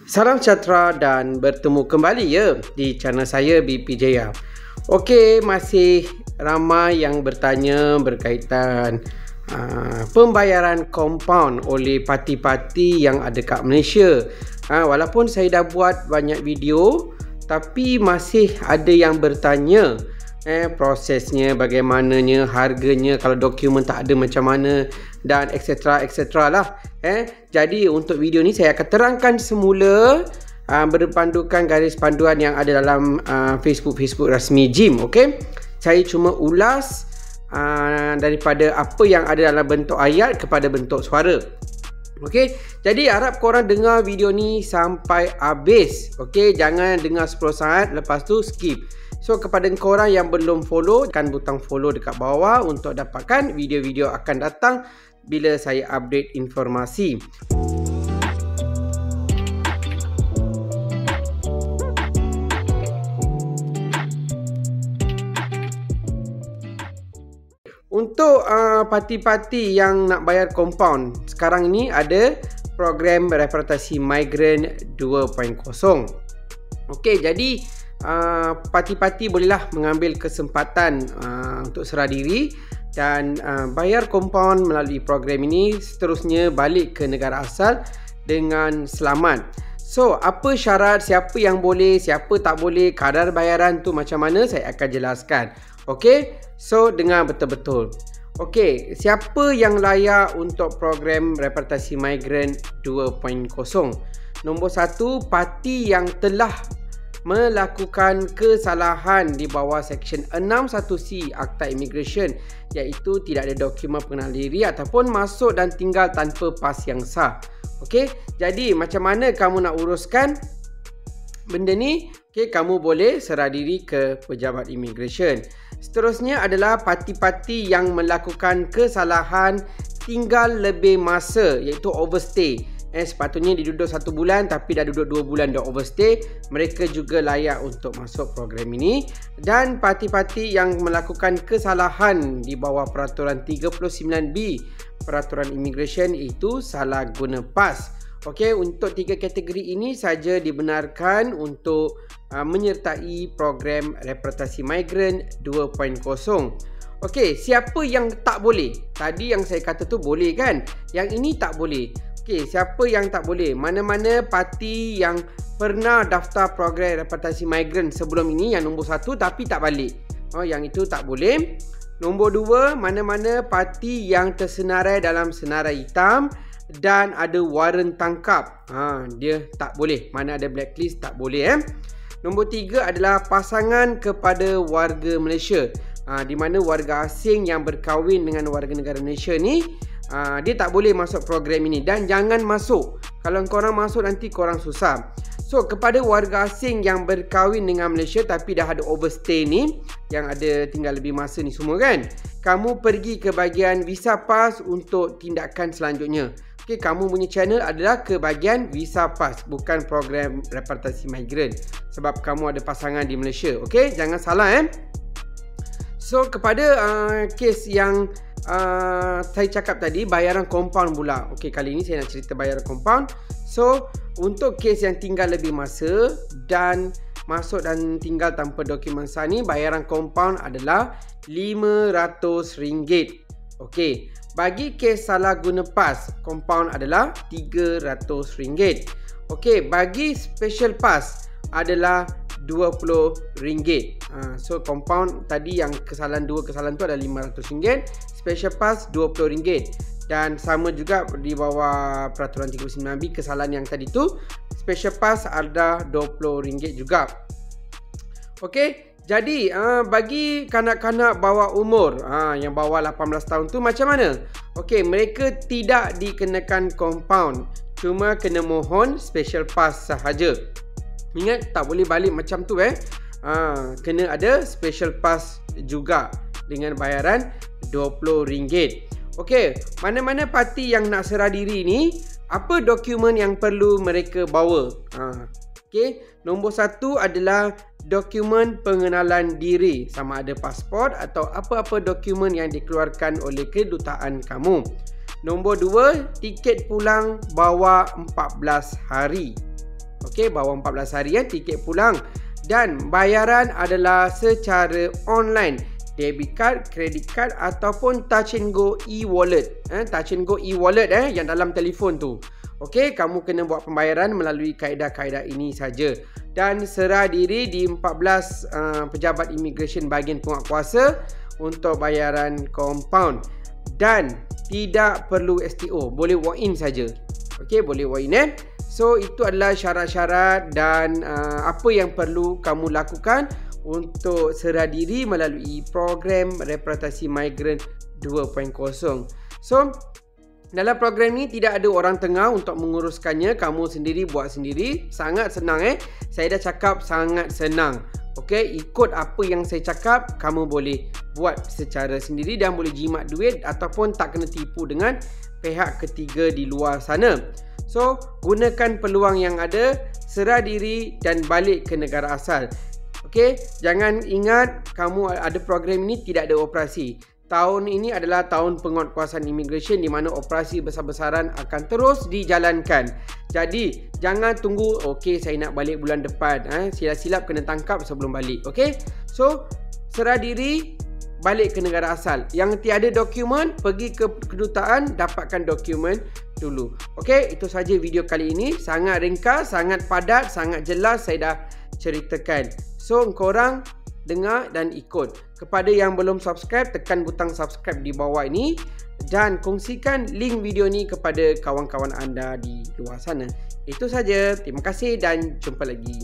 Salam sejahtera dan bertemu kembali di channel saya BP Jaya. Okey, masih ramai yang bertanya berkaitan pembayaran kompaun oleh parti-parti yang ada kat Malaysia. Walaupun saya dah buat banyak video, tapi masih ada yang bertanya prosesnya, bagaimananya, harganya, kalau dokumen tak ada macam mana, dan etc lah. Jadi untuk video ni saya akan terangkan semula berpandukan garis panduan yang ada dalam Facebook rasmi JIM. Okey, saya cuma ulas daripada apa yang ada dalam bentuk ayat kepada bentuk suara. Okey, jadi harap korang dengar video ni sampai habis. Okey, jangan dengar 10 saat lepas tu skip. So kepada korang yang belum follow, tekan butang follow dekat bawah untuk dapatkan video-video akan datang bila saya update informasi. Untuk parti-parti yang nak bayar kompaun, sekarang ini ada program repatriasi migran 2.0. Okey, jadi parti-parti bolehlah mengambil kesempatan untuk serah diri dan bayar kompaun melalui program ini, seterusnya balik ke negara asal dengan selamat. So, apa syarat, siapa yang boleh, siapa tak boleh, kadar bayaran tu macam mana, saya akan jelaskan. Okey, so dengar betul-betul. Okey, siapa yang layak untuk program repatriasi migran 2.0? Nombor 1, parti yang telah melakukan kesalahan di bawah Seksyen 61C Akta Immigration, iaitu tidak ada dokumen pengenalan diri ataupun masuk dan tinggal tanpa pas yang sah. Okey, jadi macam mana kamu nak uruskan benda ni? Okey, kamu boleh serah diri ke pejabat immigration. Seterusnya adalah parti-parti yang melakukan kesalahan tinggal lebih masa, iaitu overstay. Sepatutnya diduduk 1 bulan tapi dah duduk 2 bulan dah overstay, mereka juga layak untuk masuk program ini. Dan parti-parti yang melakukan kesalahan di bawah peraturan 39B peraturan immigration, itu salah guna pas. Okey, untuk 3 kategori ini saja dibenarkan untuk menyertai program repatriasi migran 2.0. Okey, siapa yang tak boleh? Tadi yang saya kata tu boleh kan? Yang ini tak boleh. Okey, siapa yang tak boleh? Mana-mana parti yang pernah daftar program repatriasi migran sebelum ini, yang nombor 1 tapi tak balik. Yang itu tak boleh. Nombor 2, mana-mana parti yang tersenarai dalam senarai hitam dan ada waran tangkap. Dia tak boleh. Mana ada blacklist tak boleh. Nombor 3 adalah pasangan kepada warga Malaysia. Di mana warga asing yang berkahwin dengan warga negara Malaysia ni, dia tak boleh masuk program ini. Dan jangan masuk. Kalau korang masuk nanti korang susah. So kepada warga asing yang berkahwin dengan Malaysia tapi dah ada overstay ni, yang ada tinggal lebih masa ni semua kan, kamu pergi ke bahagian visa pass untuk tindakan selanjutnya. Okey, kamu punya channel adalah ke bahagian visa pass, bukan program repatriasi migran, sebab kamu ada pasangan di Malaysia. Okey, jangan salah So kepada kes yang saya cakap tadi, bayaran kompaun pula. Okey, kali ini saya nak cerita bayaran kompaun. So untuk kes yang tinggal lebih masa dan masuk dan tinggal tanpa dokumen sah ni, bayaran kompaun adalah RM500. Okey, bagi kes salah guna pas, kompaun adalah RM300. Okey, bagi special pass adalah RM20. So kompaun tadi yang dua kesalahan tu adalah RM500, special pass RM20. Dan sama juga di bawah peraturan 39B kesalahan yang tadi tu, special pass ada RM20 juga. Okey, jadi bagi kanak-kanak bawah umur, yang bawah 18 tahun tu macam mana? Okey, mereka tidak dikenakan kompaun, cuma kena mohon special pass sahaja. Ingat, tak boleh balik macam tu kena ada special pass juga dengan bayaran RM20. Okey, mana-mana parti yang nak serah diri ni, apa dokumen yang perlu mereka bawa? Okey, nombor 1 adalah dokumen pengenalan diri, sama ada pasport atau apa-apa dokumen yang dikeluarkan oleh kedutaan kamu. Nombor 2, tiket pulang bawah 14 hari. Okey, bawah 14 hari tiket pulang. Dan bayaran adalah secara online, debit card, credit card ataupun Touch 'n Go e-wallet. Touch 'n Go e-wallet yang dalam telefon tu. Okey, kamu kena buat pembayaran melalui kaedah-kaedah ini saja. Dan serah diri di 14 pejabat immigration bahagian penguatkuasa untuk bayaran compound. Dan tidak perlu STO, boleh walk in saja. Okey, boleh walk in So itu adalah syarat-syarat dan apa yang perlu kamu lakukan untuk serah diri melalui program repatriasi migran 2.0. So dalam program ni tidak ada orang tengah untuk menguruskannya, kamu sendiri buat sendiri. Sangat senang Saya dah cakap sangat senang. Okey, ikut apa yang saya cakap, kamu boleh buat secara sendiri dan boleh jimat duit ataupun tak kena tipu dengan pihak ketiga di luar sana. So, gunakan peluang yang ada, serah diri dan balik ke negara asal. Okey, jangan ingat kamu ada program ini tidak ada operasi. Tahun ini adalah tahun penguatkuasaan immigration di mana operasi besar-besaran akan terus dijalankan. Jadi, jangan tunggu, okey saya nak balik bulan depan. Silap-silap kena tangkap sebelum balik. Okey, so serah diri, balik ke negara asal. Yang tiada dokumen, pergi ke kedutaan, dapatkan dokumen dulu. Okey, itu saja video kali ini. Sangat ringkas, sangat padat, sangat jelas saya dah ceritakan. So, korang dengar dan ikut. Kepada yang belum subscribe, tekan butang subscribe di bawah ini dan kongsikan link video ni kepada kawan-kawan anda di luar sana. Itu saja. Terima kasih dan jumpa lagi.